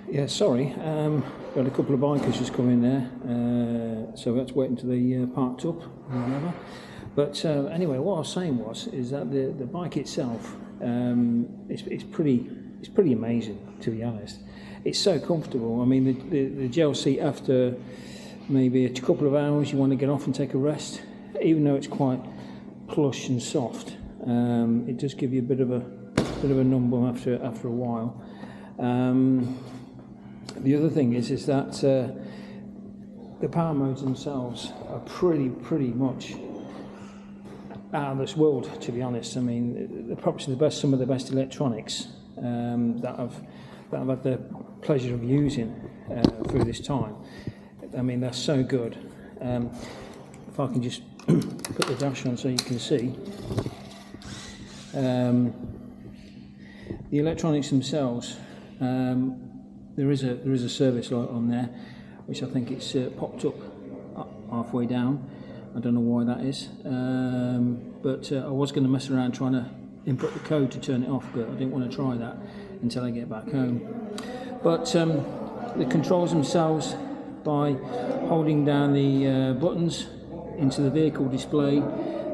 Yeah, sorry, got a couple of bikers just come in there, so we had to wait until they parked up or whatever. But anyway, what I was saying is that the bike itself, it's pretty amazing, to be honest. It's so comfortable. I mean, the gel seat, after maybe a couple of hours, you want to get off and take a rest. Even though it's quite plush and soft, it does give you a bit of a numb after a while. The other thing is that the power modes themselves are pretty much out of this world, to be honest. I mean, they're probably some of the best electronics that I've had the pleasure of using through this time. I mean, they're so good. If I can just put the dash on so you can see. The electronics themselves, there is a service light on there, which I think it's popped up halfway down. I don't know why that is, but I was going to mess around trying to input the code to turn it off, but I didn't want to try that until I get back home. But the controls themselves, by holding down the buttons into the vehicle display,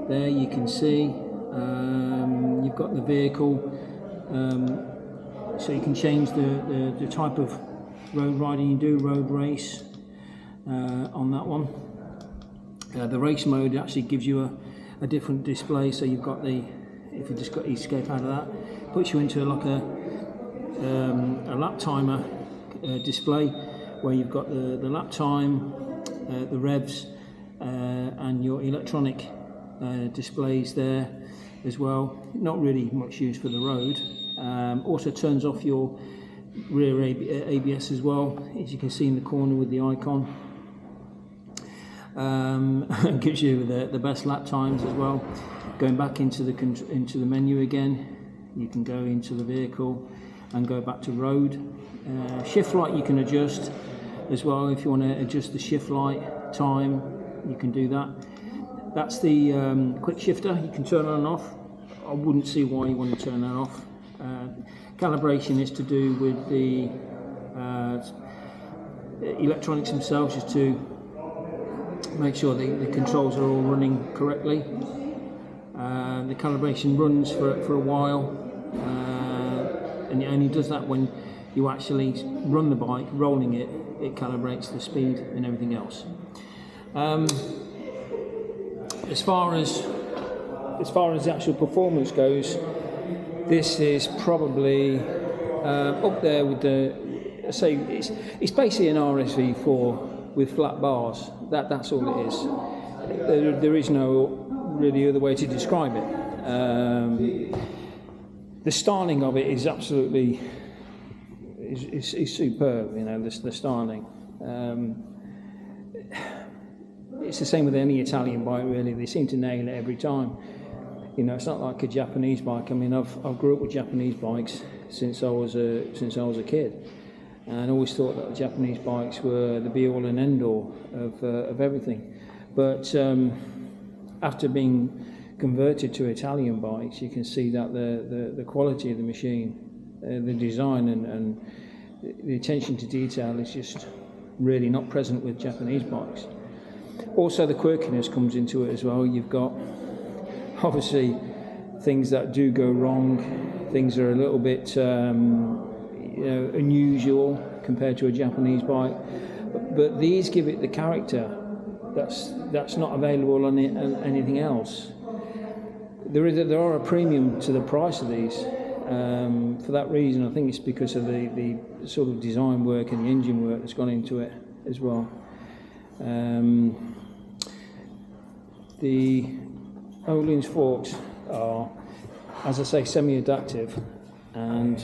there you can see you've got the vehicle, so you can change the type of road riding you do, road race on that one. The race mode actually gives you a different display, so you've got if you just got escape out of that, puts you into like a lap timer display, where you've got the lap time, the revs, and your electronic displays there as well. Not really much use for the road. Also turns off your rear ABS as well, as you can see in the corner with the icon. Gives you the best lap times as well. Going back into the menu again, you can go into the vehicle and go back to road. Shift light you can adjust as well. If you want to adjust the shift light time, you can do that. That's the quick shifter. You can turn on and off. I wouldn't see why you want to turn that off. Calibration is to do with the electronics themselves, just to make sure the controls are all running correctly. The calibration runs for a while, and it only does that when you actually run the bike. Rolling it calibrates the speed and everything else. As far as the actual performance goes, this is probably up there with it's basically an RSV4 with flat bars. That's all it is. There is no really other way to describe it. The styling of it is absolutely is superb. You know, the styling. It's the same with any Italian bike, really. They seem to nail it every time. You know, it's not like a Japanese bike. I mean, I've grew up with Japanese bikes since I was a kid, and I always thought that the Japanese bikes were the be-all and end-all of everything. But after being converted to Italian bikes, you can see that the quality of the machine, the design and the attention to detail is just really not present with Japanese bikes. Also, the quirkiness comes into it as well. You've got obviously things that do go wrong, things are a little bit unusual compared to a Japanese bike, but these give it the character that's not available on anything else. There are a premium to the price of these. For that reason, I think it's because of the sort of design work and the engine work that's gone into it as well. The Öhlins forks are, as I say, semi-adaptive, and